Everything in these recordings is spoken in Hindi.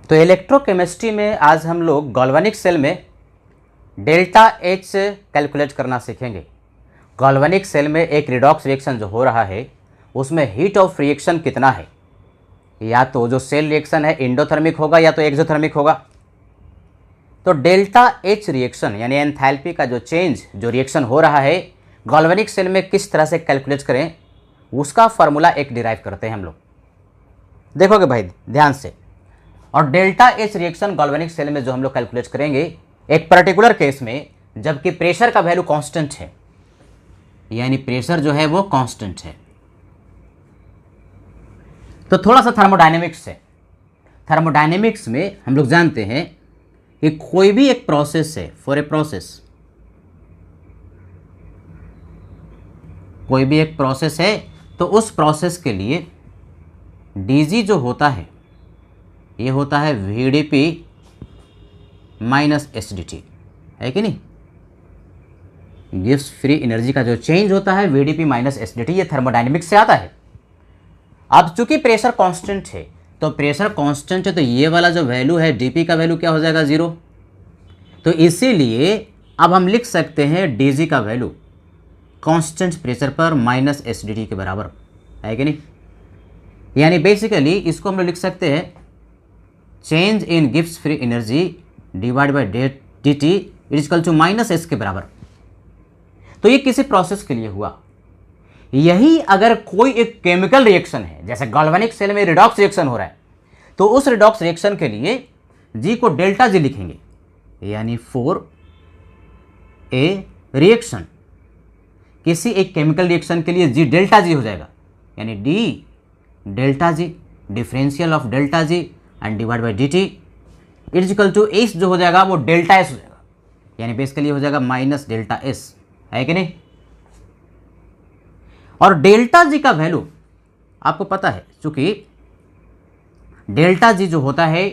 तो इलेक्ट्रोकेमिस्ट्री में आज हम लोग गैल्वेनिक सेल में डेल्टा एच से कैलकुलेट करना सीखेंगे। गैल्वेनिक सेल में एक रिडॉक्स रिएक्शन जो हो रहा है उसमें हीट ऑफ रिएक्शन कितना है, या तो जो सेल रिएक्शन है एंडोथर्मिक होगा या तो एक्सोथर्मिक होगा। तो डेल्टा एच रिएक्शन यानी एंथैल्पी का जो चेंज जो रिएक्शन हो रहा है गैल्वेनिक सेल में किस तरह से कैलकुलेट करें उसका फार्मूला एक डिराइव करते हैं हम लोग। देखोगे भाई ध्यान से। और delta H reaction galvanic cell में जो हम लोग कैलकुलेट करेंगे एक पर्टिकुलर केस में जबकि प्रेशर का वैल्यू कांस्टेंट है, यानी प्रेशर जो है वो कांस्टेंट है। तो थोड़ा सा थर्मोडायनेमिक्स है। थर्मोडायनेमिक्स में हम लोग जानते हैं कि कोई भी एक प्रोसेस है, फॉर ए प्रोसेस कोई भी एक प्रोसेस है तो उस प्रोसेस के लिए डीजी जो होता है ये होता है वीडीपी माइनस एसडीटी, है कि नहीं। गिव्स फ्री एनर्जी का जो चेंज होता है वीडीपी माइनस एसडीटी, ये थर्मोडायनेमिक्स से आता है। अब चूंकि प्रेशर कांस्टेंट है तो प्रेशर कांस्टेंट है तो ये वाला जो वैल्यू है डीपी का वैल्यू क्या हो जाएगा, 0। तो इसीलिए अब हम लिख सकते हैं डीजी का वैल्यू कांस्टेंट प्रेशर पर माइनस एसडीटी के बराबर, है कि नहीं। यानी बेसिकली इसको हम लोग लिख सकते हैं चेंज इन गिव्स free energy divide by dt is equal to minus S के बराबर। तो ये किसी प्रोसेस के लिए हुआ। यही अगर कोई एक केमिकल रिएक्शन है, जैसे गैल्वेनिक सेल में रिडॉक्स रिएक्शन हो रहा है, तो उस रिडॉक्स रिएक्शन के लिए जी को डेल्टा जी लिखेंगे, यानी फॉर ए रिएक्शन। किसी एक केमिकल रिएक्शन के लिए जी डेल्टा जी हो जाएगा, यानी D delta G differential of delta G and divide by D T is equal to S जो हो जाएगा वो डेल्टा एस हो जाएगा, यानी बेसिकली हो जाएगा माइनस डेल्टा एस, है कि नहीं। और डेल्टा जी का वैल्यू आपको पता है, चूंकि डेल्टा जी जो होता है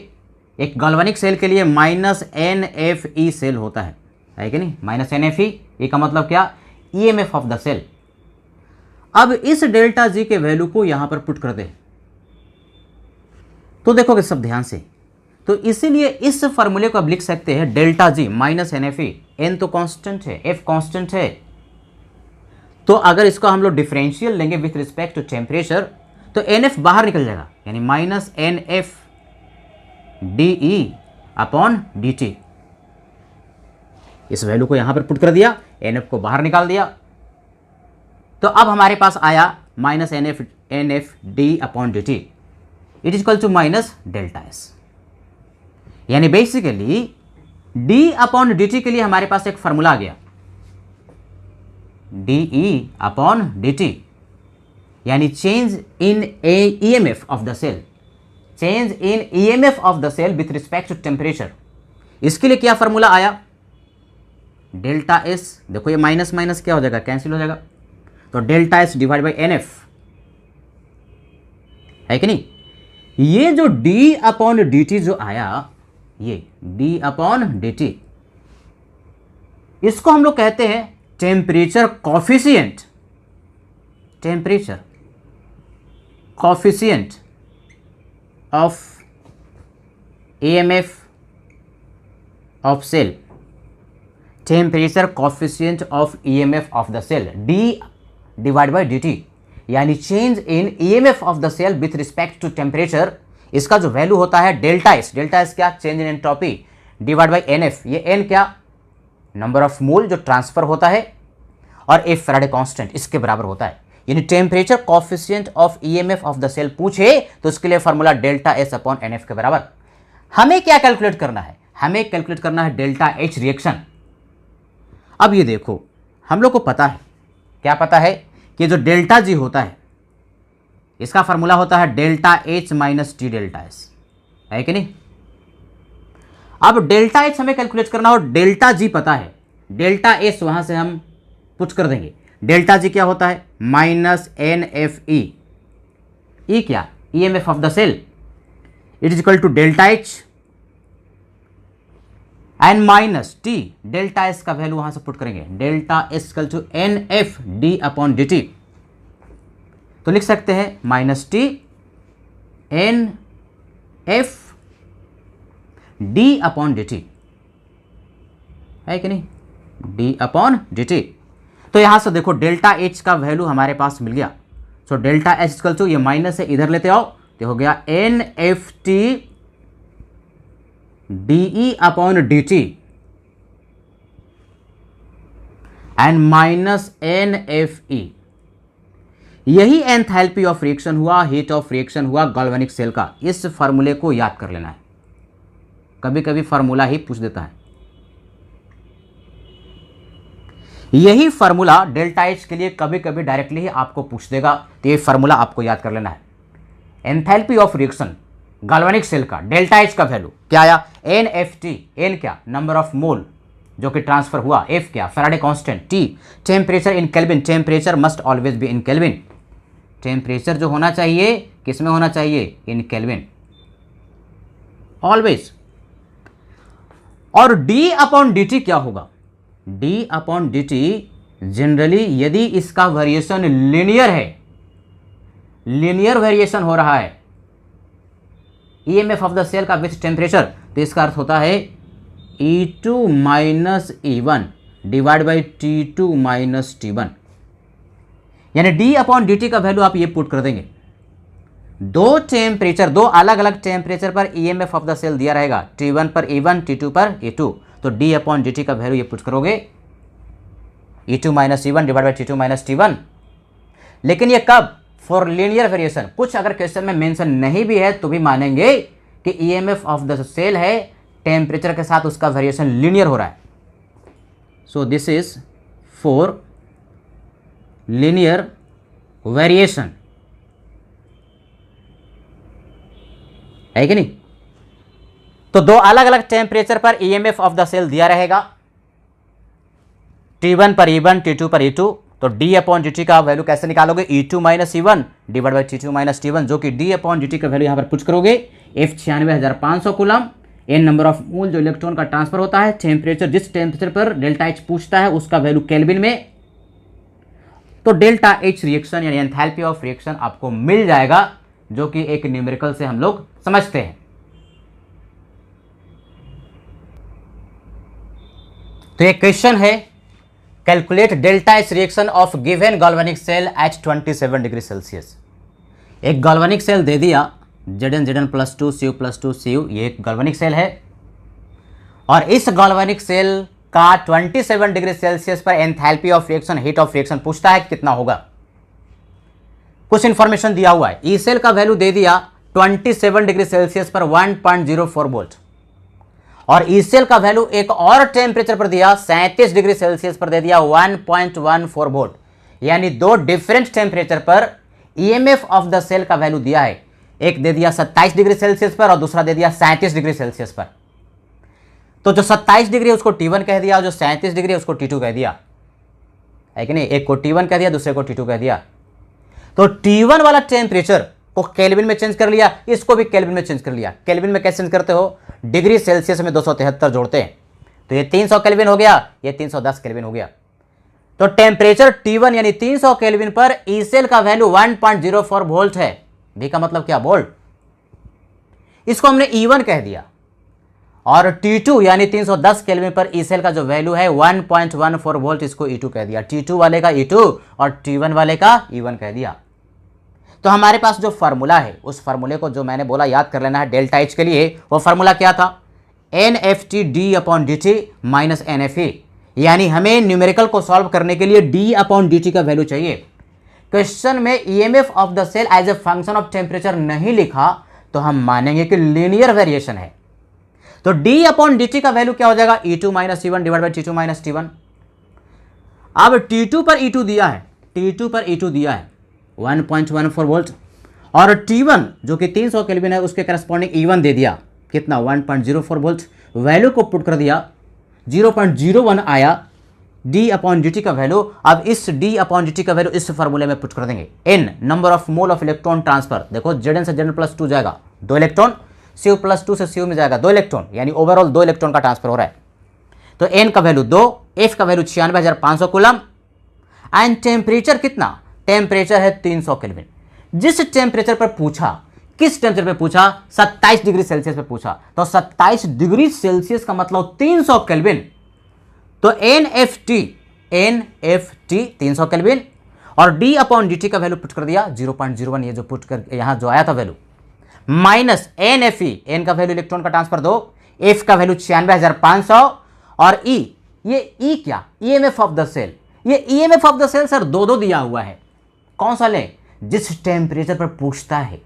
एक गैल्वेनिक सेल के लिए minus N F E cell होता है कि नहीं। माइनस एन एफ ई का मतलब क्या, ईएमएफ ऑफ द सेल। अब इस डेल्टा जी के वैल्यू को यहां पर पुट कर दे तो देखोगे सब ध्यान से। तो इसीलिए इस फॉर्मूले को अब लिख सकते हैं delta G minus N F E. N तो कांस्टेंट है, एफ कांस्टेंट है, तो अगर इसको हम लोग डिफरेंशियल लेंगे विथ रिस्पेक्ट टू टेम्परेचर तो एन एफ बाहर निकल जाएगा, यानी minus N F D E upon D T. इस वैल्यू को यहां पर पुट कर दिया, एन एफ को बाहर निकाल दिया, तो अब हमारे पास आया minus N F D upon D t it is equal to minus delta S. यानी basically d upon D t के लिए हमारे पास एक फॉर्मूला आ गया, d E upon D t, यानी change in EMF of the cell, change in EMF of the cell with respect to temperature. इसके लिए क्या फॉर्मूला आया, डेल्टा एस। देखो ये माइनस माइनस क्या हो जाएगा, कैंसिल हो जाएगा, तो delta S divide by N F, है कि नहीं। ये जो डी अपॉन डी टी जो आया, ये डी अपॉन डी टी, इसको हम लोग कहते हैं temperature coefficient, temperature coefficient of EMF of cell, temperature coefficient of EMF of the cell, d divide by D t, यानी change in EMF of the cell with respect to temperature. इसका जो वैल्यू होता है डेल्टा एस, डेल्टा एस क्या, change in entropy divide by N F. ये एन क्या, नंबर ऑफ मोल जो ट्रांसफर होता है, और एफ फैराडे कांस्टेंट, इसके बराबर होता है। यानी temperature coefficient of EMF of the cell पूछे तो उसके लिए formula delta S upon N F के बराबर। हमें क्या कैलकुलेट करना है, हमें कैलकुलेट करना है डेल्टा एच रिएक्शन। अब ये देखो हम लोग को पता है, क्या पता है कि जो डेल्टा जी होता है इसका फॉर्मूला होता है delta H minus T delta S, है कि नहीं। अब डेल्टा एच हमें कैलकुलेट करना हो, डेल्टा जी पता है, डेल्टा एस वहां से हम पुट कर देंगे। डेल्टा जी क्या होता है, minus N F E, E क्या, EMF of the cell, it is equal to delta H N minus T, delta S का वैल्यू वहां से पुट करेंगे, delta S equal to N F D upon D T. तो लिख सकते हैं minus T N F D upon D T, है कि नहीं, डी अपॉन डी टी। तो यहां से देखो डेल्टा एच का वैल्यू हमारे पास मिल गया। So delta H equal to, ये माइनस है इधर लेते आओ, तो हो गया N F T D E upon D T and minus N F E. यही एंथैल्पी ऑफ रिएक्शन हुआ, हीट ऑफ रिएक्शन हुआ गैल्वेनिक सेल का। इस फार्मूले को याद कर लेना है, कभी कभी फार्मूला ही पूछ देता है। यही फार्मूला डेल्टा एच के लिए कभी कभी डायरेक्टली ही आपको पूछ देगा, तो ये फार्मूला आपको याद कर लेना है। Enthalpy of reaction galvanic cell का डेल्टा एच का वैल्यू क्या आया, एन एफ टी, एन क्या नंबर ऑफ मोल जो कि ट्रांसफर हुआ, एफ क्या Faraday constant, T temperature in kelvin, temperature must always be in kelvin, temperature जो होना चाहिए किस में होना चाहिए, इन केल्विन ऑलवेज। और डी अपॉन डी टी क्या होगा, D upon D T generally यदि इसका वेरिएशन लीनियर है, लीनियर वेरिएशन हो रहा है ईएमएफ ऑफ द सेल का विथ टेम्परेचर, तो इसका अर्थ होता है E2 minus E1 divide by T2 minus T1, यानी D अपॉन डी टी का वैल्यू आप ये पुट कर देंगे। दो टेम्परेचर, दो अलग अलग टेम्परेचर पर ईएमएफ ऑफ द सेल दिया रहेगा, T1 पर E1, T2 पर E2, तो D अपॉन डी टी का वैल्यू ये पुट करोगे E2 minus E1 divide by T2 minus T1। लेकिन ये कब, फॉर लीनियर वेरिएशन। कुछ अगर क्वेश्चन में मेंशन नहीं भी है तो भी मानेंगे कि ईएमएफ ऑफ द सेल है, टेम्परेचर के साथ उसका वेरिएशन लीनियर हो रहा है। So this is for linear variation, है कि नहीं। तो दो अलग अलग टेम्परेचर पर ईएमएफ ऑफ द सेल दिया रहेगा, T1 पर E1, T2 पर E2, तो D अपॉन डी टी का वैल्यू कैसे निकालोगे, E2 minus E1 divide by T2 minus T1, जो कि D अपॉन डी टी का वैल्यू यहाँ पर पुट करोगे F 96,500 coulomb, N number of mole जो इलेक्ट्रॉन का ट्रांसफर होता है, टेम्परेचर जिस टेम्परेचर पर डेल्टा एच पूछता है उसका वैल्यू केल्विन में, तो डेल्टा एच रिएक्शन यानी एंथैल्पी ऑफ रिएक्शन आपको मिल जाएगा, जो कि एक न्यूमेरिकल से हम लोग समझते हैं। तो एक क्वेश्चन है, calculate delta H reaction of given galvanic cell at 27 degree Celsius. एक गैल्वेनिक सेल दे दिया Zn plus 2 Cu plus 2 Cu, ये एक गैल्वेनिक सेल है, और इस गैल्वेनिक सेल का 27 डिग्री सेल्सियस पर enthalpy of reaction, heat of reaction पूछता है कितना होगा। कुछ इंफॉर्मेशन दिया हुआ है, ई सेल का वैल्यू दे दिया 27 डिग्री सेल्सियस पर 1.04 वोल्ट, और ई सेल का वैल्यू एक और टेम्परेचर पर दिया 37 डिग्री सेल्सियस पर दे दिया 1.14 वोल्ट, यानी दो डिफरेंट टेम्परेचर पर ईएमएफ ऑफ द सेल का वैल्यू दिया है। एक दे दिया 27 डिग्री सेल्सियस पर और दूसरा दे दिया 37 डिग्री सेल्सियस पर। तो जो 27 डिग्री है उसको T1 कह दिया, और जो 37 डिग्री है उसको T2 कह दिया, है कि नहीं। एक को T1 कह दिया, दूसरे को T2 कह दिया। तो T1 वाला टेम्परेचर को केल्विन में चेंज कर लिया, इसको भी केल्विन में चेंज कर लिया। केल्विन में कैसे चेंज करते हो, डिग्री सेल्सियस में 273 जोड़ते हैं, तो ये 300 केल्विन हो गया, ये 310 केल्विन हो गया। तो टेम्परेचर T1 यानी 300 केल्विन पर ई सेल का वैल्यू 1.04 वोल्ट है। V का मतलब क्या, वोल्ट, इसको हमने E1 कह दिया, और T2 यानी 310 केल्विन पर ई सेल का जो वैल्यू है 1.14 वोल्ट, इसको E2 कह दिया। T2 वाले का E2 और T1 वाले का E1 कह दिया। तो हमारे पास जो फार्मूला है, उस फार्मूले को जो मैंने बोला याद कर लेना है डेल्टा एच के लिए, वो फार्मूला क्या था, NFT D upon D T minus NFE, यानी हमें न्यूमेरिकल को सॉल्व करने के लिए D अपॉन डी टी का वैल्यू चाहिए। क्वेश्चन में EMF of the cell as a function of temperature नहीं लिखा तो हम मानेंगे कि लीनियर वेरिएशन है। तो D अपॉन डी टी का वैल्यू क्या हो जाएगा, E2 minus E1 divide by T2 minus T1। अब T2 पर E2 दिया है, T2 पर E2 दिया है 1.14 वोल्ट, और T1 जो कि 300 केल्विन है उसके करस्पॉन्डिंग E1 दे दिया कितना, 1.04 वोल्ट। वैल्यू को पुट कर दिया, 0.01 आया D अपॉन डी टी का वैल्यू। अब इस D अपॉन डी टी का वैल्यू इस फार्मूले में पुट कर देंगे। N number of mole of electron transfer, देखो Zn से Zn प्लस 2 जाएगा 2 इलेक्ट्रॉन, Cu प्लस 2 से Cu में जाएगा 2 इलेक्ट्रॉन, यानी ओवरऑल 2 इलेक्ट्रॉन का ट्रांसफर हो रहा है। तो N का वैल्यू 2, F का वैल्यू 96,500 कूलम, एंड टेम्परेचर कितना, टेम्परेचर है 300 केल्विन। जिस टेम्परेचर पर पूछा किस टेम्परेचर पे पूछा? 27 डिग्री सेल्सियस पे पूछा। तो 27 डिग्री सेल्सियस का मतलब 300 केल्विन। तो एन एफ टी 300 केल्विन और डी अपॉन डी टी का वैल्यू पुट कर दिया 0.01, ये जो पुट कर यहां जो आया था value, minus N F E, n का वैल्यू इलेक्ट्रॉन का ट्रांसफर 2, एफ का वैल्यू 96,500 और ई, ये ई क्या? EMF of the cell. ये EMF of the cell sir दो दिया हुआ है। कौन सा ले? जिस टेम्परेचर पर पूछता है।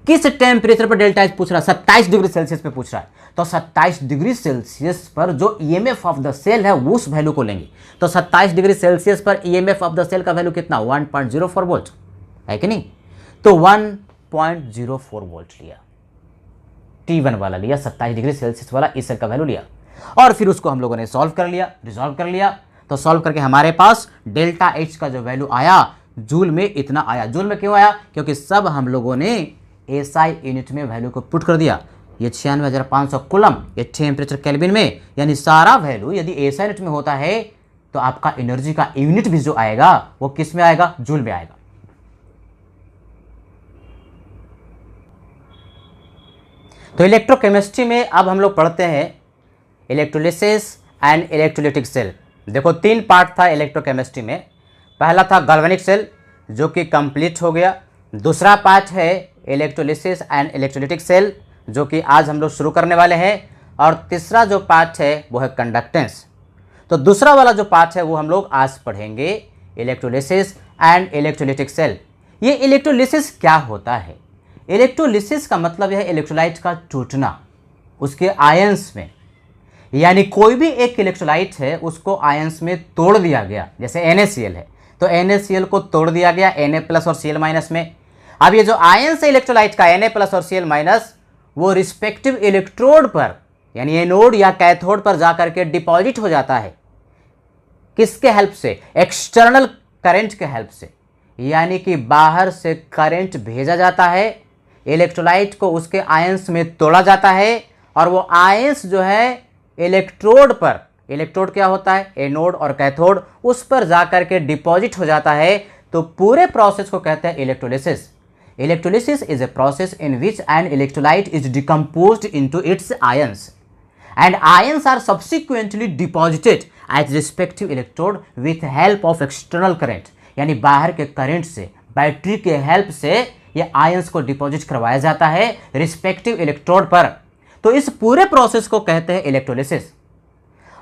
किस टेम्परेचर पर डेल्टा एच पूछ रहा है? 27 डिग्री सेल्सियस पे पूछ रहा है। तो 27 डिग्री सेल्सियस पर जो ईएमएफ ऑफ द सेल है उस वैल्यू को लेंगे। तो 27 डिग्री सेल्सियस पर ईएमएफ ऑफ द सेल का वैल्यू कितना? 1.04 वोल्ट है कि नहीं? तो 1.04 वोल्ट लिया, T1 वाला लिया, 27 डिग्री सेल्सियस वाला इस सेल का वैल्यू लिया और फिर उसको हम लोगों ने सॉल्व कर लिया, रिजॉल्व कर लिया। तो सॉल्व करके हमारे पास डेल्टा एच का जो वैल्यू आया जूल में इतना आया। जूल में क्यों आया? क्योंकि सब हम लोगों ने एसआई यूनिट में वैल्यू को पुट कर दिया। ये 96,500 कूलम, ये टेम्परेचर केल्विन में, यानी सारा वैल्यू यदि एसआई यूनिट में होता है तो आपका एनर्जी का यूनिट भी जो आएगा वो किस में आएगा? जूल में आएगा। तो इलेक्ट्रोकेमिस्ट्री में अब हम लोग पढ़ते हैं इलेक्ट्रोलिसिस एंड इलेक्ट्रोलिटिक सेल। देखो 3 पार्ट था इलेक्ट्रोकेमिस्ट्री में। पहला था गैल्वेनिक सेल जो कि कंप्लीट हो गया। दूसरा पार्ट है इलेक्ट्रोलिसिस एंड इलेक्ट्रोलिटिक सेल जो कि आज हम लोग शुरू करने वाले हैं। और तीसरा जो पार्ट है वो है कंडक्टेंस। तो दूसरा वाला जो पार्ट है वो हम लोग आज पढ़ेंगे, इलेक्ट्रोलिसिस एंड इलेक्ट्रोलिटिक सेल। ये इलेक्ट्रोलिसिस क्या होता है? इलेक्ट्रोलिसिस का मतलब यह इलेक्ट्रोलाइट का टूटना उसके आयंस में, यानी कोई भी एक इलेक्ट्रोलाइट है उसको आयंस में तोड़ दिया गया। जैसे NaCl है तो NaCl को तोड़ दिया गया Na+ और Cl- में। अब ये जो आयंस है इलेक्ट्रोलाइट का Na+ और Cl- वो रिस्पेक्टिव इलेक्ट्रोड पर यानी एनोड या कैथोड पर जाकर के डिपॉजिट हो जाता है। किसके हेल्प से? एक्सटर्नल करंट के हेल्प से, यानी कि बाहर से करंट भेजा जाता है, इलेक्ट्रोलाइट को उसके आयंस में तोड़ा जाता है और वो आयंस जो है इलेक्ट्रोड पर, इलेक्ट्रोड क्या होता है? एनोड और कैथोड, उस पर जाकर के डिपॉजिट हो जाता है। तो पूरे प्रोसेस को कहते हैं electrolysis. Electrolysis is a process in which an electrolyte is decomposed into its ions and ions are subsequently deposited at respective electrode with help of external current, यानी बाहर के करंट से, बैटरी के हेल्प से ये आयंस को डिपॉजिट करवाया जाता है रिस्पेक्टिव इलेक्ट्रोड पर। तो इस पूरे प्रोसेस को कहते हैं इलेक्ट्रोलिसिस।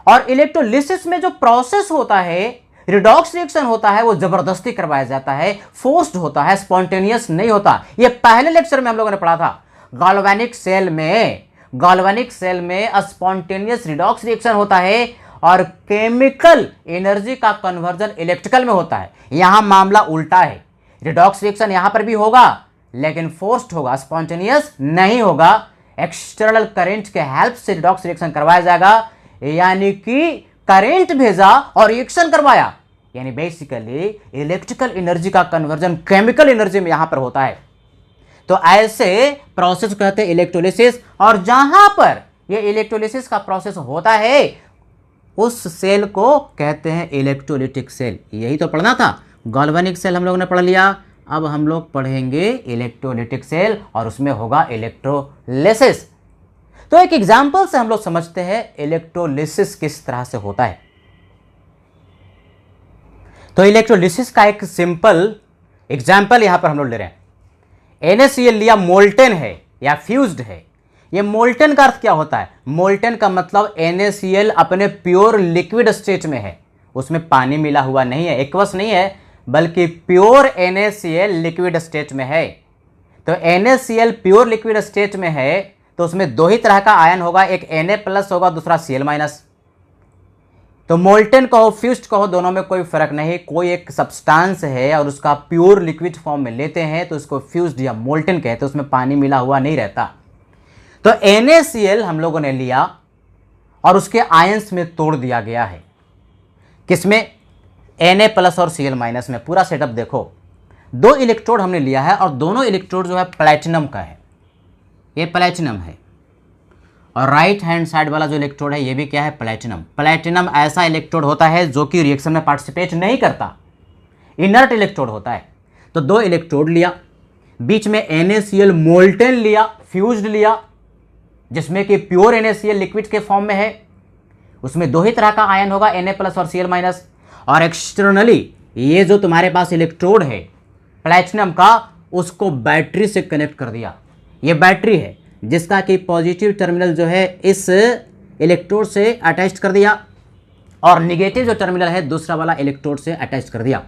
और इलेक्ट्रोलिसिस में जो प्रोसेस होता है, रिडॉक्स रिएक्शन होता है, वो जबरदस्ती करवाया जाता है, फोर्स्ड होता है, स्पॉन्टेनियस नहीं होता। ये पहले लेक्चर में हम लोगों ने पढ़ा था। गैल्वेनिक सेल में स्पॉन्टेनियस रिडॉक्स रिएक्शन होता है और केमिकल एनर्जी का कन्वर्जन इलेक्ट्रिकल में होता है। यहां मामला उल्टा है, रिडॉक्स रिएक्शन यहां पर भी होगा लेकिन फोर्स्ड होगा, स्पॉन्टेनियस नहीं होगा। एक्सटर्नल करंट के हेल्प से रिडॉक्स रिएक्शन करवाया जाएगा, यानी कि करंट भेजा और रिएक्शन करवाया, यानी बेसिकली इलेक्ट्रिकल एनर्जी का कन्वर्जन केमिकल एनर्जी में यहां पर होता है। तो ऐसे प्रोसेस कहते हैं इलेक्ट्रोलिसिस। और जहां पर यह इलेक्ट्रोलिसिस का प्रोसेस होता है उस सेल को कहते हैं इलेक्ट्रोलिटिक सेल। यही तो पढ़ना था। गैल्वेनिक सेल हम लोगों ने पढ़ लिया, अब हम लोग पढ़ेंगे इलेक्ट्रोलिटिक सेल और उसमें होगा इलेक्ट्रोलिसिस। तो एक एग्जांपल से हम लोग समझते हैं इलेक्ट्रोलिसिस किस तरह से होता है। तो इलेक्ट्रोलिसिस का एक सिंपल एग्जांपल यहां पर हम लोग ले रहे हैं। NaCl लिया, मोल्टेन है या फ्यूज्ड है। ये मोल्टेन का अर्थ क्या होता है? मोल्टेन का मतलब NaCl अपने प्योर लिक्विड स्टेट में है, उसमें पानी मिला हुआ नहीं है, एक्वस नहीं है, बल्कि प्योर NaCl लिक्विड स्टेट में है। तो NaCl प्योर लिक्विड स्टेट में है तो उसमें दो ही तरह का आयन होगा, एक Na+ होगा, दूसरा Cl-। तो मोल्टेन कहो, फ्यूज्ड कहो, दोनों में कोई फर्क नहीं। कोई एक सब्सटेंस है और उसका प्योर लिक्विड फॉर्म में लेते हैं तो उसको फ्यूज्ड या मोल्टेन कहते हैं, उसमें पानी मिला हुआ नहीं रहता। तो NaCl हम लोगों ने लिया और उसके आयंस में तोड़ दिया गया है। किसमें? Na+ और Cl- में। पूरा सेटअप देखो, 2 इलेक्ट्रोड हमने लिया है और दोनों इलेक्ट्रोड जो है प्लैटिनम का है, ये प्लैटिनम है। और राइट हैंड साइड वाला जो इलेक्ट्रोड है ये भी क्या है? प्लैटिनम। प्लैटिनम ऐसा इलेक्ट्रोड होता है जो कि रिएक्शन में पार्टिसिपेट नहीं करता, इनर्ट इलेक्ट्रोड होता है। तो 2 इलेक्ट्रोड लिया, बीच में NaCl मोल्टेन लिया, फ्यूज्ड लिया, जिसमें कि प्योर NaCl लिक्विड के फॉर्म में है, उसमें दो ही तरह का आयन होगा, Na+ और Cl-। और एक्सटर्नली ये जो तुम्हारे पास इलेक्ट्रोड है प्लैटिनम का, उसको बैटरी से कनेक्ट कर दिया। ये बैटरी है जिसका कि पॉजिटिव टर्मिनल जो है इस इलेक्ट्रोड से अटैच कर दिया और निगेटिव जो टर्मिनल है दूसरा वाला इलेक्ट्रोड से अटैच कर दिया,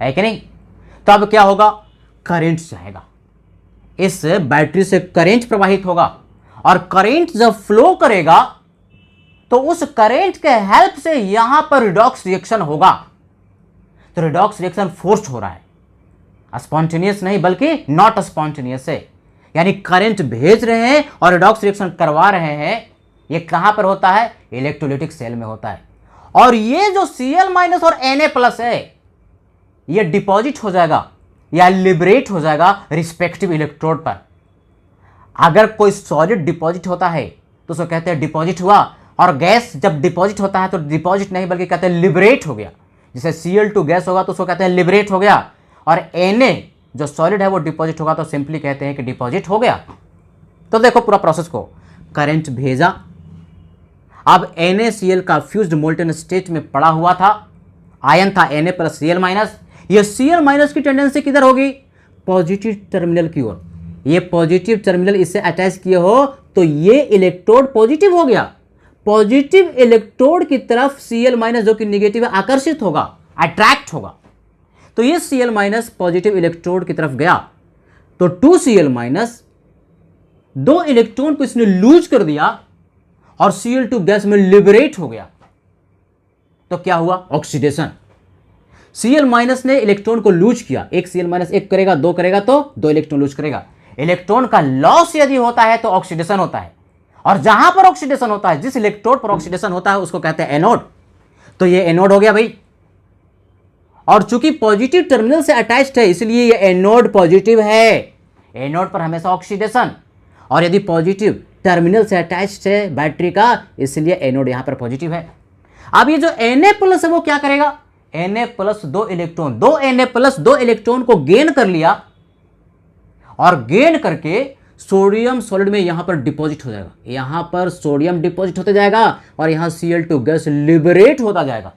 है कि नहीं। तो अब क्या होगा, करंट जाएगा, इस बैटरी से करंट प्रवाहित होगा और करंट जब फ्लो करेगा तो उस करंट के हेल्प से यहां पर रिडॉक्स रिएक्शन होगा। तो रिडॉक्स रिएक्शन फोर्स्ड हो रहा है, स्पॉन्टेनियस नहीं बल्कि नॉट स्पॉन्टेनियस है, यानी करंट भेज रहे हैं और रिडॉक्स रिएक्शन करवा रहे हैं। ये कहां पर होता है, इलेक्ट्रोलाइटिक सेल में होता है। और ये जो Cl- और Na+ है ये डिपॉजिट हो जाएगा या लिबरेट हो जाएगा रिस्पेक्टिव इलेक्ट्रोड पर। अगर कोई सॉलिड डिपॉजिट होता है तो उसको कहते हैं डिपॉजिट हुआ, और गैस जब डिपॉजिट होता है तो डिपॉजिट नहीं बल्कि कहते हैं लिबरेट हो गया। जैसे Cl2 गैस होगा तो उसको कहते हैं लिबरेट हो गया, और Na जो सॉलिड है वो डिपॉजिट होगा तो सिंपली कहते हैं कि डिपॉजिट हो गया। तो देखो पूरा प्रोसेस को, करंट भेजा, अब NaCl का फ्यूज्ड मोल्टेन स्टेट में पड़ा हुआ था, आयन था Na+ Cl-। ये Cl- की टेंडेंसी किधर होगी, पॉजिटिव टर्मिनल की ओर। ये पॉजिटिव टर्मिनल इससे अटैच किए हो तो ये इलेक्ट्रोड पॉजिटिव हो गया, पॉजिटिव इलेक्ट्रोड की तरफ Cl- जो कि निगेटिव है आकर्षित होगा, अट्रैक्ट होगा। तो ये Cl- पॉजिटिव इलेक्ट्रोड की तरफ गया तो 2Cl- दो इलेक्ट्रॉन को इसने लूज कर दिया और Cl2 गैस में लिबरेट हो गया। तो क्या हुआ, ऑक्सीडेशन। Cl- ने इलेक्ट्रॉन को लूज किया, एक Cl- एक करेगा, दो करेगा तो दो इलेक्ट्रॉन लूज करेगा। इलेक्ट्रॉन का लॉस यदि होता है तो ऑक्सीडेशन होता है, और जहां पर ऑक्सीडेशन होता है, जिस इलेक्ट्रोड पर ऑक्सीडेशन होता है उसको कहते हैं एनोड। तो ये एनोड हो गया भाई, और चूंकि पॉजिटिव टर्मिनल से अटैच्ड है इसलिए ये एनोड पॉजिटिव है। एनोड पर हमेशा ऑक्सीडेशन, और यदि पॉजिटिव टर्मिनल से अटैच्ड है बैटरी का, इसलिए एनोड यहां पर पॉजिटिव है। अब ये जो Na+ है वो क्या करेगा, Na+ दो इलेक्ट्रॉन, दो Na+ दो इलेक्ट्रॉन को गेन कर लिया, और गेन करके सोडियम सॉलिड में यहां पर डिपॉजिट हो जाएगा। यहां पर सोडियम डिपॉजिट होते जाएगा और यहां Cl2 गैस लिबरेट होता जाएगा।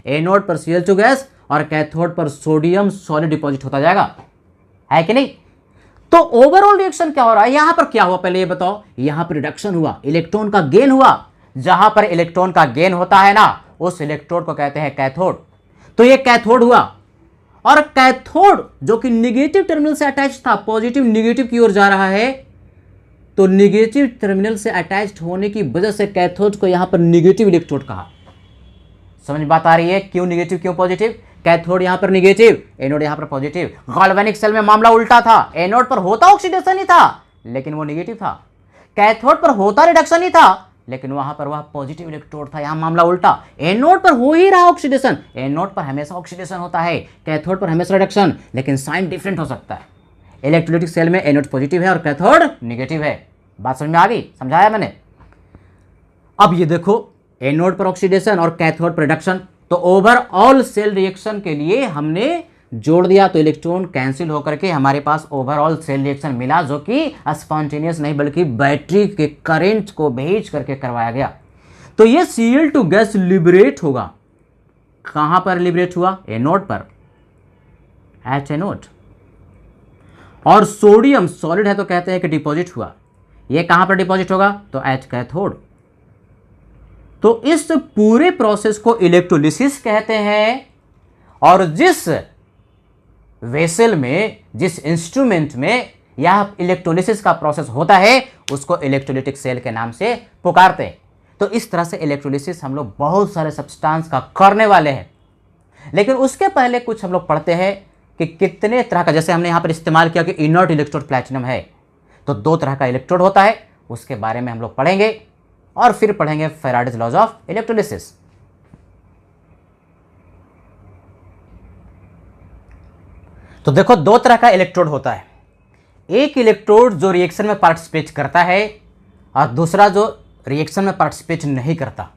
एनोड पर Cl2 गैस और कैथोड पर सोडियम सॉलिड डिपॉजिट होता जाएगा, है कि नहीं। तो ओवरऑल रिएक्शन क्या हो रहा है, यहां पर क्या हुआ पहले ये बताओ। यहां पर रिडक्शन हुआ, इलेक्ट्रॉन का गेन हुआ। जहां पर इलेक्ट्रॉन का गेन होता है ना, उस इलेक्ट्रोड को कहते हैं कैथोड। तो ये कैथोड हुआ, और कैथोड जो कि निगेटिव टर्मिनल से अटैच था, पॉजिटिव निगेटिव की ओर जा रहा है, तो निगेटिव टर्मिनल से अटैच्ड होने की वजह से कैथोड को यहां पर निगेटिव इलेक्ट्रोड कहा। समझ बात आ रही है, क्यों निगेटिव क्यों पॉजिटिव। कैथोड यहां पर निगेटिव, एनोड यहां पर पॉजिटिव। गैल्वेनिक सेल में मामला उल्टा था, एनोड पर होता ऑक्सीडेशन ही था लेकिन वो निगेटिव था, कैथोड पर होता रिडक्शन ही था लेकिन वहां पर वह पॉजिटिव इलेक्ट्रोड था। यहां मामला उल्टा, एनोड पर हो ही रहा ऑक्सीडेशन, एनोड पर हमेशा ऑक्सीडेशन होता है, कैथोड पर हमेशा रिडक्शन, लेकिन साइन डिफरेंट हो सकता है। इलेक्ट्रोलाइटिक सेल में एनोड पॉजिटिव है और कैथोड निगेटिव है। बात समझ में आ गई, समझाया मैंने। अब ये देखो, एनोड पर ऑक्सीडेशन और कैथोड पर रिडक्शन, तो ओवरऑल सेल रिएक्शन के लिए हमने जोड़ दिया तो इलेक्ट्रॉन कैंसिल होकर के हमारे पास ओवरऑल सेल रिएक्शन मिला, जो कि स्पॉन्टेनियस नहीं बल्कि बैटरी के करंट को भेज करके करवाया गया। तो ये Cl2 गैस लिबरेट होगा, कहां पर लिबरेट हुआ, एनोड पर, एच एनोड। और सोडियम सॉलिड है तो कहते हैं कि डिपॉजिट हुआ, ये कहां पर डिपॉजिट होगा, तो एच कैथोड। तो इस पूरे प्रोसेस को इलेक्ट्रोलिसिस कहते हैं, और जिस वेसल में, जिस इंस्ट्रूमेंट में यह इलेक्ट्रोलिसिस का प्रोसेस होता है उसको इलेक्ट्रोलाइटिक सेल के नाम से पुकारते हैं। तो इस तरह से इलेक्ट्रोलिसिस हम लोग बहुत सारे सब्सटेंस का करने वाले हैं, लेकिन उसके पहले कुछ हम लोग पढ़ते हैं कि कितने तरह का, जैसे हमने यहां पर इस्तेमाल किया कि इनर्ट इलेक्ट्रोड प्लैटिनम है, तो दो तरह का इलेक्ट्रोड होता है, उसके बारे में हम लोग पढ़ेंगे, और फिर पढ़ेंगे फैराडेज लॉज ऑफ इलेक्ट्रोलिसिस। तो देखो, दो तरह का इलेक्ट्रोड होता है, एक इलेक्ट्रोड जो रिएक्शन में पार्टिसिपेट करता है और दूसरा जो रिएक्शन में पार्टिसिपेट नहीं करता।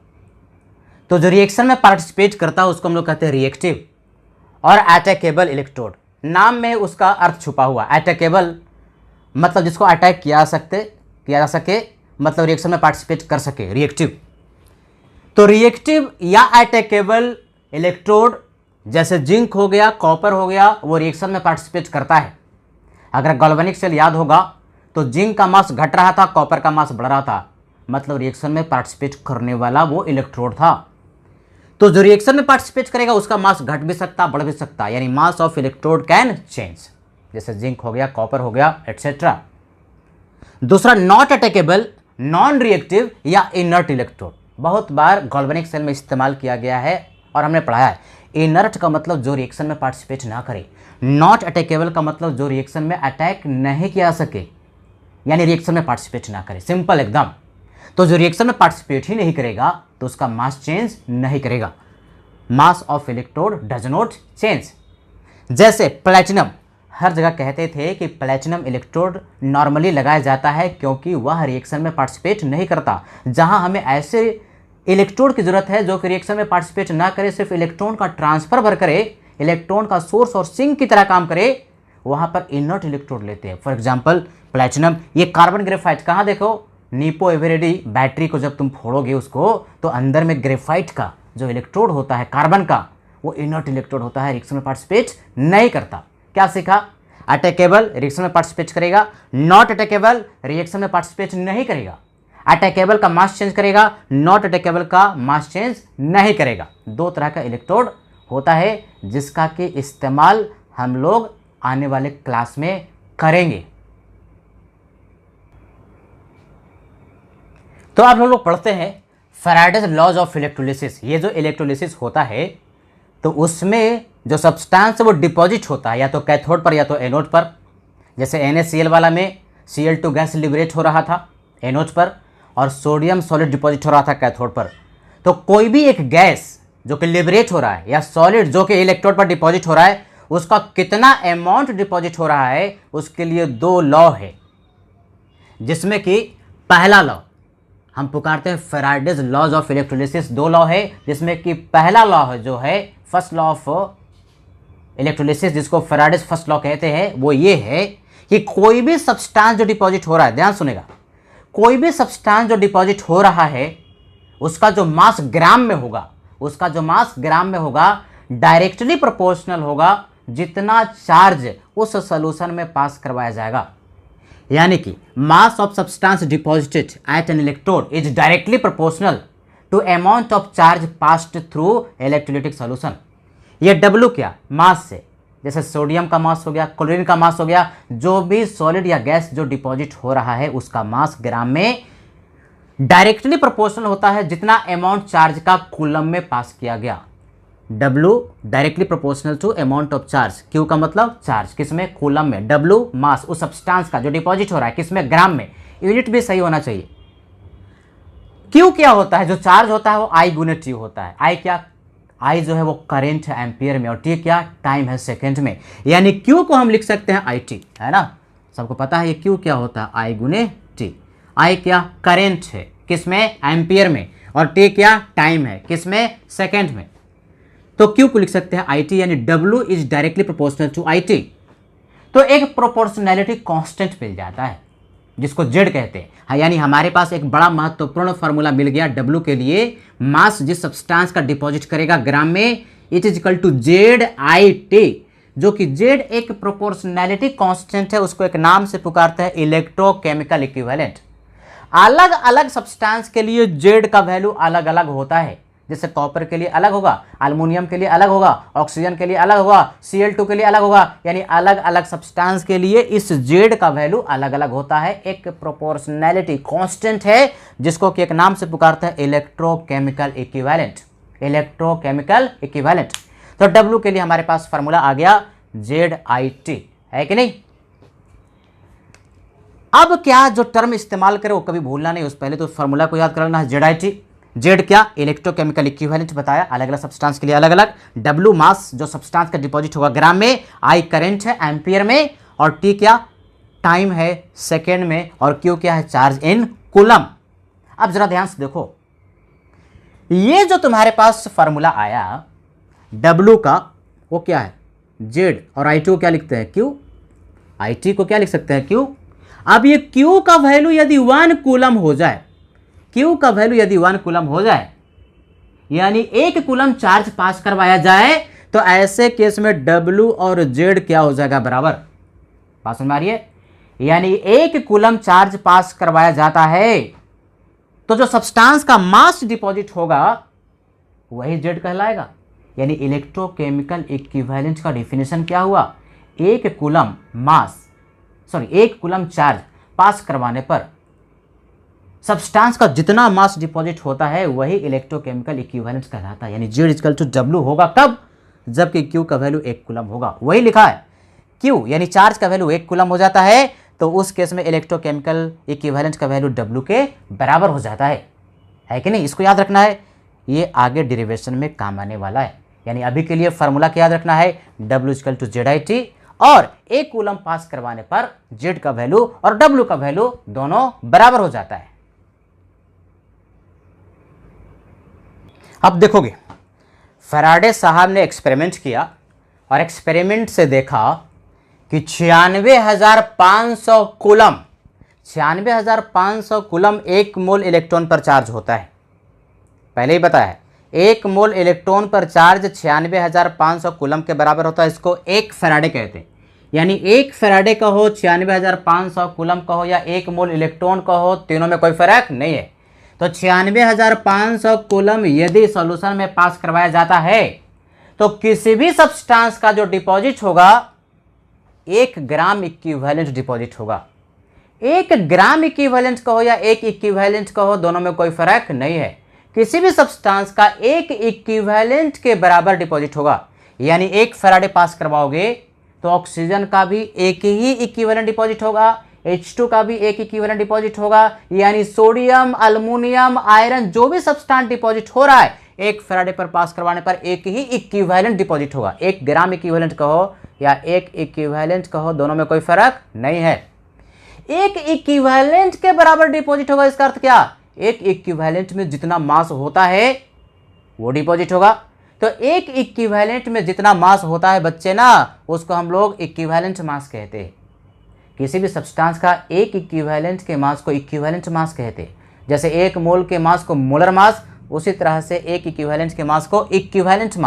तो जो रिएक्शन में पार्टिसिपेट करता है उसको हम लोग कहते हैं रिएक्टिव और अटैकेबल इलेक्ट्रोड। नाम में उसका अर्थ छुपा हुआ। अटैकेबल मतलब जिसको अटैक किया जा सके, मतलब रिएक्शन में पार्टिसिपेट कर सके, रिएक्टिव। तो रिएक्टिव या अटैकेबल इलेक्ट्रोड जैसे जिंक हो गया, कॉपर हो गया, वो रिएक्शन में पार्टिसिपेट करता है। अगर गैल्वेनिक सेल याद होगा तो जिंक का मास घट रहा था, कॉपर का मास बढ़ रहा था, मतलब रिएक्शन में पार्टिसिपेट करने वाला वो इलेक्ट्रोड था। तो जो रिएक्शन में पार्टिसिपेट करेगा उसका मास घट भी सकता, बढ़ भी सकता, यानी mass of electrode can change, जैसे जिंक हो गया, कॉपर हो गया, एटसेट्रा। दूसरा नॉट अटैकेबल, नॉन रिएक्टिव या इनर्ट इलेक्ट्रोड, बहुत बार गैल्वेनिक सेल में इस्तेमाल किया गया है और हमने पढ़ाया है। इनर्ट का मतलब जो रिएक्शन में पार्टिसिपेट ना करे, नॉट अटैकेबल का मतलब जो रिएक्शन में अटैक नहीं किया सके, यानी रिएक्शन में पार्टिसिपेट ना करे, सिंपल एकदम। तो जो रिएक्शन में पार्टिसिपेट ही नहीं करेगा तो उसका मास चेंज नहीं करेगा, mass of electrode does not change. जैसे प्लैटिनम, हर जगह कहते थे कि प्लैटिनम इलेक्ट्रोड नॉर्मली लगाया जाता है क्योंकि वह रिएक्शन में पार्टिसिपेट नहीं करता। जहां हमें ऐसे इलेक्ट्रोड की जरूरत है जो कि रिएक्शन में पार्टिसिपेट ना करे, सिर्फ इलेक्ट्रॉन का ट्रांसफर भर करे, इलेक्ट्रॉन का सोर्स और सिंक की तरह काम करे, वहां पर इनर्ट इलेक्ट्रोड लेते हैं। फॉर एग्जांपल प्लैटिनम, ये कार्बन ग्रेफाइट, कहाँ देखो, नीपो एवरेडी बैटरी को जब तुम फोड़ोगे उसको तो अंदर में ग्रेफाइट का जो इलेक्ट्रोड होता है कार्बन का, वो इनर्ट इलेक्ट्रोड होता है, रिएक्शन में पार्टिसिपेट नहीं करता। क्या सीखा? अटैकेबल रिएक्शन में पार्टिसिपेट करेगा, नॉट अटैकेबल रिएक्शन में पार्टिसिपेट नहीं करेगा। अटैकेबल का मास चेंज करेगा, नॉट अटैकेबल का मास चेंज नहीं करेगा। दो तरह का इलेक्ट्रोड होता है जिसका कि इस्तेमाल हम लोग आने वाले क्लास में करेंगे। तो आप लोग पढ़ते हैं फैराडेज लॉज ऑफ इलेक्ट्रोलिसिस। ये जो इलेक्ट्रोलिसिस होता है तो उसमें जो सब्सटेंस वो डिपॉजिट होता है या तो कैथोड पर या तो एनोड पर। जैसे NaCl वाला में Cl2 गैस लिबरेट हो रहा था एनोड पर और सोडियम सॉलिड डिपॉजिट हो रहा था कैथोड पर। तो कोई भी एक गैस जो कि लिबरेट हो रहा है या सॉलिड जो कि इलेक्ट्रोड पर डिपॉजिट हो रहा है, उसका कितना अमाउंट डिपॉजिट हो रहा है उसके लिए दो लॉ है, जिसमें कि पहला लॉ हम पुकारते हैं फैराडेज लॉज ऑफ इलेक्ट्रोलिसिस। दो लॉ है जिसमें कि पहला लॉ है जो है फर्स्ट लॉ ऑफ इलेक्ट्रोलिसिस, जिसको फैराडेज फर्स्ट लॉ कहते हैं, वो ये है कि कोई भी सब्सटेंस जो डिपॉजिट हो रहा है, ध्यान सुनेगा, कोई भी सब्सटेंस जो डिपॉजिट हो रहा है उसका जो मास ग्राम में होगा, उसका जो मास ग्राम में होगा डायरेक्टली प्रोपोर्शनल होगा जितना चार्ज उस सॉल्यूशन में पास करवाया जाएगा। यानी कि mass of substance deposited at an electrode is directly proportional to amount of charge passed through electrolytic solution. ये W क्या? मास से, जैसे सोडियम का मास हो गया, क्लोरीन का मास हो गया, जो भी सॉलिड या गैस जो डिपॉजिट हो रहा है उसका मास ग्राम में डायरेक्टली प्रोपोर्शनल होता है जितना अमाउंट चार्ज का कूलम में पास किया गया। W directly proportional to amount of charge, Q का मतलब चार्ज, किसमें? कूलम में। W मास उस सब्सटेंस का जो डिपॉजिट हो रहा है, किसमें? ग्राम में। यूनिट भी सही होना चाहिए। Q क्या होता है? जो चार्ज होता है वो I गुने T होता है। I क्या? I जो है वो करंट है एम्पियर में और T क्या? टाइम है सेकेंड में। यानी Q को हम लिख सकते हैं IT, है ना? सबको पता है ये Q क्या होता है? I गुने T। I क्या? करंट है, किसमें? एम्पियर में। और T क्या? टाइम है, किसमें? सेकेंड में। तो Q को लिख सकते हैं IT, यानी W is directly proportional to IT। तो एक प्रोपोर्शनैलिटी कांस्टेंट मिल जाता है जिसको Z कहते हैं। हाँ, यानी हमारे पास एक बड़ा महत्वपूर्ण फार्मूला मिल गया W के लिए। मास जिस सब्सटेंस का डिपॉजिट करेगा ग्राम में, it is equal to ZIT, जो कि Z एक प्रोपोर्शनैलिटी कांस्टेंट है, उसको एक नाम से पुकारते हैं इलेक्ट्रोकेमिकल इक्विवेलेंट। अलग अलग सब्सटेंस के लिए Z का वैल्यू अलग अलग होता है। जैसे कॉपर के लिए अलग होगा, एल्युमिनियम के लिए अलग होगा, ऑक्सीजन के लिए अलग होगा, Cl2 के लिए अलग होगा, यानी अलग अलग सब्सटेंस के लिए इस Z का वैल्यू अलग अलग होता है। एक प्रोपोर्शनैलिटी कांस्टेंट है जिसको कि एक नाम से पुकारते हैं इलेक्ट्रोकेमिकल इक्विवेलेंट। Electrochemical equivalent. तो W के लिए हमारे पास फॉर्मूला आ गया ZIT, है कि नहीं? अब क्या जो टर्म इस्तेमाल करें वो कभी भूलना नहीं, उस पहले तो फॉर्मूला को याद कर लेना है ZIT। Z क्या? इलेक्ट्रोकेमिकल इक्विवेलेंट बताया, अलग अलग सब्सटेंस के लिए अलग अलग। W मास जो सब्सटेंस का डिपॉजिट होगा ग्राम में, I करंट है एम्पियर में, और T क्या? टाइम है सेकेंड में, और Q क्या है? Charge in coulomb. अब जरा ध्यान से देखो, ये जो तुम्हारे पास फॉर्मूला आया W का, वो क्या है? जेड और आई टी को क्या लिखते हैं क्यू, आई टी को क्या लिख सकते हैं क्यू। अब ये क्यू का वैल्यू यदि 1 कूलम हो जाए, क्यू का वैल्यू यदि 1 कूलम हो जाए, यानी 1 कूलम चार्ज पास करवाया जाए, तो ऐसे केस में डब्ल्यू और जेड क्या हो जाएगा बराबर। बात समझ में आ रही है। यानी 1 कूलम चार्ज पास करवाया जाता है तो जो सब्सटेंस का मास डिपॉजिट होगा वही जेड कहलाएगा। यानी इलेक्ट्रोकेमिकल इक्विवेलेंट का डिफिनेशन क्या हुआ, 1 कूलम चार्ज पास करवाने पर सब्सटेंस का जितना मास डिपॉजिट होता है वही इलेक्ट्रोकेमिकल इक्विवेलेंट कहलाता है। यानी जेड इक्वल टू डब्ल्यू होगा कब, जबकि क्यू का वैल्यू 1 कूलम होगा। वही लिखा है क्यू यानी चार्ज का वैल्यू 1 कूलम हो जाता है तो उस केस में इलेक्ट्रोकेमिकल इक्विवेलेंट का वैल्यू डब्ल्यू के बराबर हो जाता है कि नहीं। इसको याद रखना है, ये आगे डेरिवेशन में काम आने वाला है। यानी अभी के लिए फार्मूला क्या याद रखना है, W equal to Z I T, और 1 कूलम पास करवाने पर जेड का वैल्यू और डब्ल्यू का वैल्यू दोनों बराबर हो जाता है। अब देखोगे फैराडे साहब ने एक्सपेरिमेंट किया और एक्सपेरिमेंट से देखा कि 96,500 कूलम 96,500 कूलम 1 मोल इलेक्ट्रॉन पर चार्ज होता है। पहले ही बताया 1 मोल इलेक्ट्रॉन पर चार्ज 96,500 कूलम के बराबर होता है। इसको 1 फैराडे कहते हैं। यानी 1 फैराडे का हो, 96,500 कूलम का हो या 1 मोल इलेक्ट्रॉन का हो, तीनों में कोई फर्क नहीं है। तो 96,500 कूलम यदि सॉल्यूशन में पास करवाया जाता है तो किसी भी सब्सटेंस का जो डिपॉजिट होगा 1 ग्राम इक्विवेलेंट डिपॉजिट होगा। 1 ग्राम इक्विवेलेंट का हो या 1 इक्विवेलेंट का हो, दोनों में कोई फर्क नहीं है। किसी भी सब्सटेंस का 1 इक्विवेलेंट के बराबर डिपॉजिट होगा। यानी 1 फैराडे पास करवाओगे तो ऑक्सीजन का भी 1 ही इक्विवेलेंट डिपॉजिट होगा, H2 का भी 1 इक्विवेलेंट डिपॉजिट होगा। यानी सोडियम, अल्युमिनियम, आयरन जो भी सब्सटेंस डिपॉजिट हो रहा है 1 फैराडे पर पास करवाने पर 1 ही इक्विवेलेंट डिपॉजिट होगा। 1 ग्राम इक्विवेलेंट कहो या 1 इक्विवेलेंट कहो, दोनों में कोई फर्क नहीं है। 1 इक्विवेलेंट के बराबर डिपॉजिट होगा, इसका अर्थ क्या, 1 इक्विवेलेंट में जितना मास होता है वो डिपॉजिट होगा। तो 1 इक्विवेलेंट में जितना मास होता है बच्चे ना, उसको हम लोग इक्विवेलेंट मास कहते हैं। किसी भी सब्सटेंस का 1 इक्विवेलेंट के मास को इक्विवेलेंट मास कहते हैं। जैसे 1 मोल के मास को मोलर मास, उसी तरह से 1 इक्विवेलेंट के मास को इक्विवेलेंट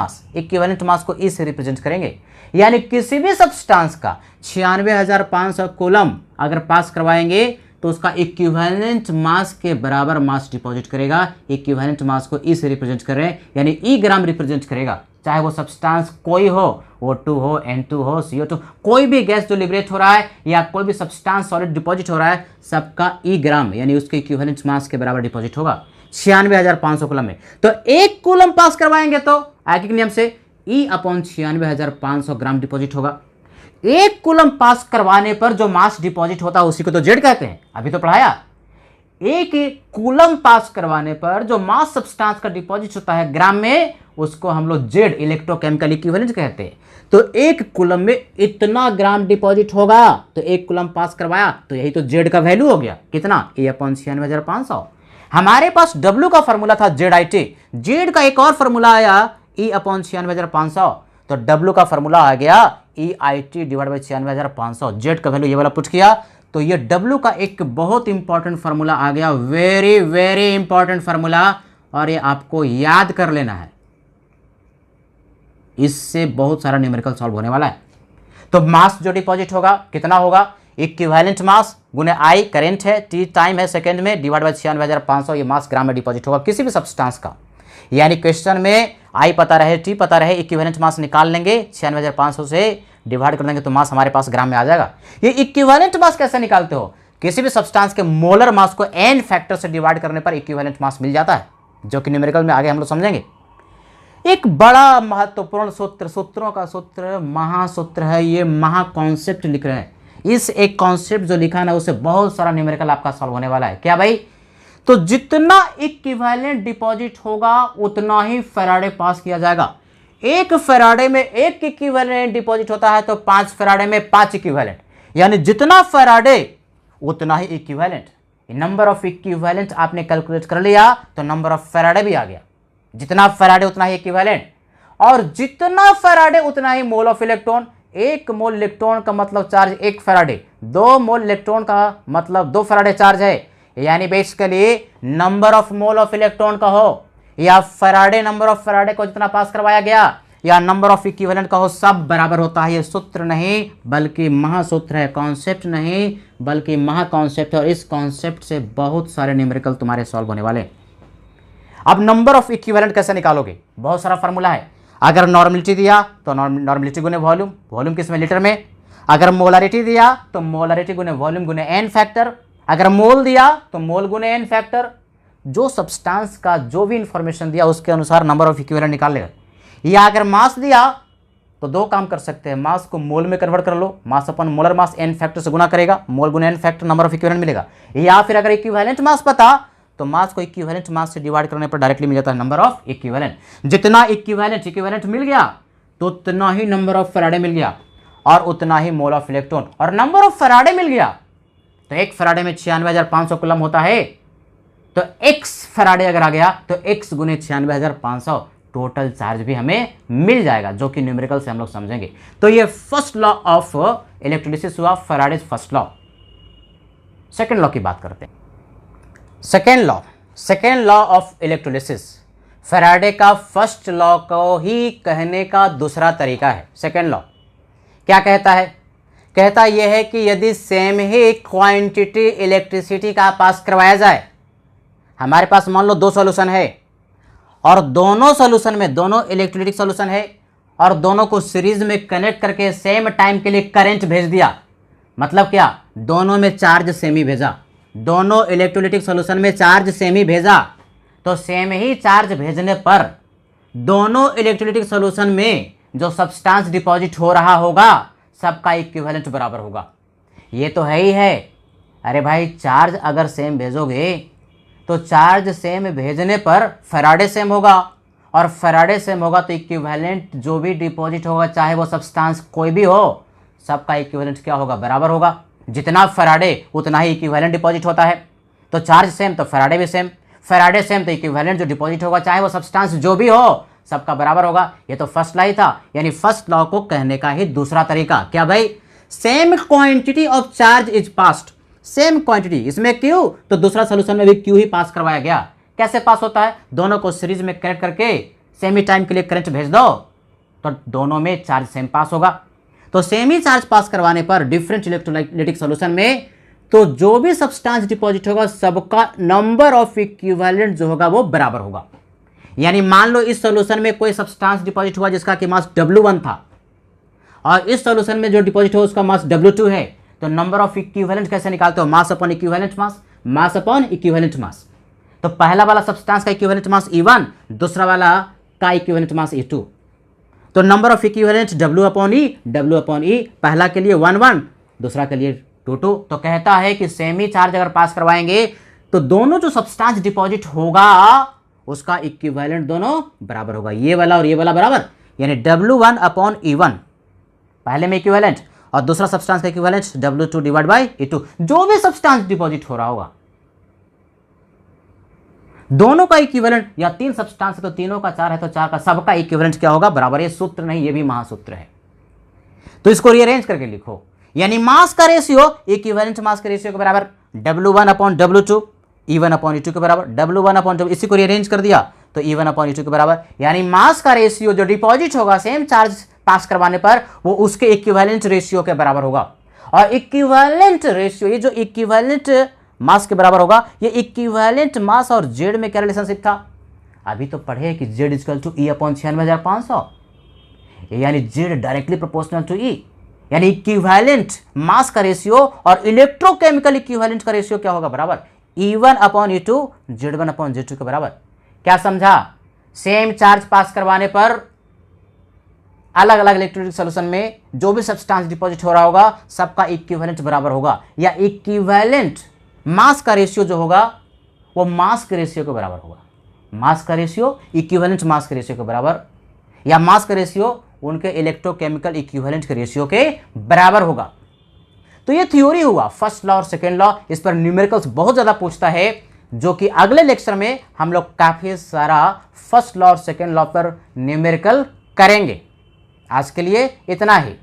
मास को इस से रिप्रेजेंट करेंगे। यानी किसी भी सब्सटेंस का 96,500 कूलम अगर पास करवाएंगे तो उसका इक्विवेलेंट मास के बराबर मास डिपॉजिट करेगा। इक्विवेलेंट मास को ई से रिप्रेजेंट कर रहे हैं, यानी ई ग्राम रिप्रेजेंट करेगा। चाहे वो सब्सटेंस कोई हो, O2 हो, N2 हो, CO2, कोई भी गैस जो लिबरेट हो रहा है या कोई भी सब्सटेंस सॉलिड डिपॉजिट हो रहा है, सबका ई ग्राम यानी उसके इक्विवेलेंट मास के बराबर डिपॉजिट होगा 96,500 कूलम में। तो 1 कूलम पास करवाएंगे तो आगे के नियम से E अपॉन 96,500 ग्राम डिपॉजिट होगा। 1 कूलम पास करवाने पर जो मास डिपॉजिट होता है उसी को तो जेड कहते हैं, अभी तो पढ़ाया। 1 कूलम पास करवाने पर जो मास सब्सटेंस का डिपॉजिट होता है ग्राम में, उसको हम लोग जेड इलेक्ट्रोकेमिकल इक्विवेलेंट कहते हैं। तो 1 कूलम में इतना ग्राम डिपॉजिट होगा, तो 1 कूलम पास करवाया तो यही तो जेड का वैल्यू हो गया, कितना, E अपॉन 96,500। हमारे पास डब्ल्यू का फॉर्मूला था जेड आई टी, जेड का एक और फॉर्मूला आया E अपॉन 96,500, तो डब्ल्यू का फॉर्मूला आ गया E I T divide by 96,500। Z का वैल्यू ये वाला पुट किया तो ये डब्ल्यू का एक बहुत इंपॉर्टेंट फार्मूला आ गया, वेरी वेरी इंपॉर्टेंट फार्मूला, और ये आपको याद कर लेना है। इससे बहुत सारा न्यूमेरिकल सॉल्व होने वाला है। तो मास जो डिपॉजिट होगा कितना होगा, इक्विवेलेंट मास गुने आई करंट है, टी टाइम है सेकंड में, डिवाइड बाय 96,500, ये मास ग्राम में डिपॉजिट होगा किसी भी सब्सटेंस का। यानी क्वेश्चन में आई पता रहे, टी पता रहे, इक्विवेलेंट मास निकाल लेंगे, 96,500 से डिवाइड कर देंगे तो मास हमारे पास ग्राम में आ जाएगा। ये इक्विवेलेंट मास कैसे निकालते हो, किसी भी सब्सटेंस के मोलर मास को n फैक्टर से डिवाइड करने पर इक्विवेलेंट मास मिल जाता है, जो कि न्यूमेरिकल में आगे हम लोग समझेंगे। एक बड़ा महत्वपूर्ण सूत्र, सूत्रों का सूत्र, महासूत्र है, ये महा कॉन्सेप्ट लिख रहे हैं। इस एक कॉन्सेप्ट जो लिखा ना, उससे बहुत सारा न्यूमेरिकल आपका सॉल्व होने वाला है। क्या भाई, तो जितना इक्विवेलेंट डिपॉजिट होगा उतना ही फैराडे पास किया जाएगा। 1 फैराडे में 1 इक्विवेलेंट डिपॉजिट होता है तो 5 फैराडे में 5 इक्विवेलेंट, यानी जितना फैराडे उतना ही इक्विवेलेंट। नंबर ऑफ इक्विवेलेंट आपने कैलकुलेट कर लिया तो नंबर ऑफ फैराडे भी आ गया, जितना फैराडे उतना ही इक्विवेलेंट। और जितना फैराडे उतना ही mole of electron. 1 mole electron का मतलब चार्ज 1 फैराडे, 2 मोल इलेक्ट्रॉन का मतलब 2 फैराडे चार्ज है। यानी basically number of mole of electron का हो या फैराडे नंबर ऑफ फैराडे को जितना पास करवाया गया या नंबर ऑफ इक्विवेलेंट का हो, सब बराबर होता है। ये सूत्र नहीं बल्कि महासूत्र है, कॉन्सेप्ट नहीं बल्कि महा कॉन्सेप्ट है। और इस कॉन्सेप्ट से बहुत सारे न्यूमेरिकल तुम्हारे सॉल्व होने वाले। अब नंबर ऑफ इक्विवेलेंट कैसे निकालोगे? बहुत सारा फॉर्मूला है। अगर नॉर्मलिटी दिया तो नॉर्मलिटी गुने वॉल्यूम, वॉल्यूम किसमें लीटर में। अगर मोलारिटी दिया तो मोलारिटी गुने वॉल्यूम गुने एन फैक्टर। अगर मोल दिया तो मोल गुने एन फैक्टर। जो सब्सटेंस का जो भी इंफॉर्मेशन दिया उसके अनुसार नंबर ऑफ इक्विवेलेंट निकाल लेगा। या अगर मास दिया तो 2 काम कर सकते हैं, मास को मोल में कन्वर्ट कर लो, मास अपन मोलर मास एन फैक्टर से गुना करेगा, मोल गुना n factor, number of equivalent मिलेगा। या फिर अगर इक्विवेलेंट मास पता तो मास को इक्विवेलेंट मास से डिवाइड करने पर डायरेक्टली मिल जाता है नंबर ऑफ इक्विवेलेंट। जितना इक्विवेलेंट मिल गया तो उतना ही नंबर ऑफ फैराडे मिल गया और उतना ही मोल ऑफ इलेक्ट्रॉन। और नंबर ऑफ फैराडे मिल गया तो 1 फैराडे में 96,500 कूलम होता है, तो x फैराडे अगर आ गया तो x गुने 96,500 टोटल चार्ज भी हमें मिल जाएगा, जो कि न्यूमेरिकल से हम लोग समझेंगे। तो ये फर्स्ट लॉ ऑफ इलेक्ट्रोलिसिस हुआ, Faraday's first law. Second law की बात करते हैं। Second law of electrolysis Faraday का फर्स्ट लॉ को ही कहने का दूसरा तरीका है। सेकेंड लॉ क्या कहता है? कहता यह है कि यदि सेम ही क्वांटिटी इलेक्ट्रिसिटी का पास करवाया जाए, हमारे पास मान लो 2 सॉल्यूशन है और दोनों सॉल्यूशन में दोनों इलेक्ट्रोलिटिक सॉल्यूशन है और दोनों को सीरीज में कनेक्ट करके सेम टाइम के लिए करंट भेज दिया। मतलब क्या? दोनों में चार्ज सेम ही भेजा, दोनों इलेक्ट्रोलिटिक सॉल्यूशन में चार्ज सेम ही भेजा। तो सेम ही चार्ज भेजने पर दोनों इलेक्ट्रोलिटिक सॉल्यूशन में जो सब्सटेंस डिपॉजिट हो रहा होगा सबका इक्विवेलेंट बराबर होगा। ये तो है ही है। अरे भाई, चार्ज अगर सेम भेजोगे तो चार्ज सेम भेजने पर फैराडे सेम होगा और फैराडे सेम होगा तो इक्विवेलेंट जो भी डिपॉजिट होगा, चाहे वो सब्सटेंस कोई भी हो, सबका इक्विवेलेंट क्या होगा? बराबर होगा। जितना फैराडे उतना ही इक्विवेलेंट डिपॉजिट होता है। तो चार्ज सेम तो फैराडे भी सेम, फैराडे सेम तो इक्विवेलेंट जो डिपॉजिट होगा, चाहे वो सब्सटेंस जो भी हो, सबका बराबर होगा। ये तो फर्स्ट लॉ ही था, यानी फर्स्ट लॉ को कहने का ही दूसरा तरीका। क्या भाई? Same quantity of charge is passed, same quantity, इसमें क्यू तो दूसरा सोल्यूशन में भी क्यू ही पास करवाया गया। कैसे पास होता है? दोनों को सीरीज में कनेक्ट करके सेम ही टाइम के लिए करंट भेज दो तो दोनों में चार्ज सेम पास होगा। तो सेम ही चार्ज पास करवाने पर डिफरेंट इलेक्ट्रोलाइटिक सॉल्यूशन में तो जो भी सब्सटेंस डिपॉजिट होगा सबका नंबर ऑफ इक्विवेलेंट जो होगा वो बराबर होगा। यानी मान लो इस सॉल्यूशन में कोई सब्सटेंस डिपॉजिट हुआ जिसका कि मास W1 था और इस सॉल्यूशन में जो डिपॉजिट हुआ उसका मास W2 है, तो नंबर ऑफ इक्विवेलेंट कैसे निकालते हो? Mass upon equivalent mass, mass upon equivalent mass. तो पहला वाला सब्सटेंस का इक्विवेलेंट मास E1, दूसरा वाला का इक्विवेलेंट मास E2। तो number of equivalent W upon E, पहला के लिए 1 1, दूसरा के लिए 2 2। तो कहता है कि सेम ही चार्ज अगर पास करवाएंगे तो दोनों जो सब्सटेंस डिपॉजिट होगा उसका इक्विवेलेंट दोनों बराबर होगा। ये वाला और ये वाला बराबर, यानी W1 अपॉन E1 पहले में इक्विवेलेंट और दूसरा सब्सटेंस का equivalent W2 divide by E2। जो भी सब्सटेंस डिपॉजिट हो रहा होगा दोनों का इक्विवेलेंट, या 3 सब्सटेंस है तो तीनों का 4 है तो 4 का, सबका इक्विवेलेंट क्या होगा? बराबर। ये सूत्र नहीं, ये भी महासूत्र है। तो इसको रीअरेंज करके लिखो, यानी मास का रेशियो इक्विवेलेंट मास के रेशियो के बराबर, W1 upon W2 E1 upon E2 के बराबर, W1 अपॉन W, इसी को रीअरेंज कर दिया तो E1 अपॉन E2 के बराबर। यानी मास का रेशियो जो डिपॉजिट होगा सेम चार्ज पास करवाने पर वो उसके इक्विवेलेंट रेशियो के बराबर होगा। और इक्विवेलेंट रेशियो, ये जो इक्विवेलेंट मास के बराबर होगा, ये इक्विवेलेंट मास और जेड में क्या रिलेशनशिप था? अभी तो पढ़े कि Z equal to E upon 96,500, यानी Z directly proportional to E। यानी इक्विवेलेंट मास का रेशियो और इलेक्ट्रोकेमिकल इक्विवेलेंट का रेशियो क्या होगा? बराबर। E1 upon E2 Z1 upon Z2 के बराबर। क्या समझा? सेम चार्ज पास करवाने पर अलग अलग इलेक्ट्रोलिटिक सॉल्यूशन में जो भी सब्सटेंस डिपॉजिट हो रहा होगा सबका इक्विवेलेंट बराबर होगा, या इक्विवेलेंट मास का रेशियो जो होगा वो मास के रेशियो के बराबर होगा। मास का रेशियो इक्विवेलेंट मास के रेशियो के बराबर, या मास का रेशियो उनके इलेक्ट्रोकेमिकल इक्विवेलेंट के रेशियो के बराबर होगा। तो ये थ्योरी हुआ फर्स्ट लॉ और सेकेंड लॉ। इस पर न्यूमेरिकल्स बहुत ज़्यादा पूछता है, जो कि अगले लेक्चर में हम लोग काफ़ी सारा फर्स्ट लॉ और सेकेंड लॉ पर न्यूमेरिकल करेंगे। आज के लिए इतना ही।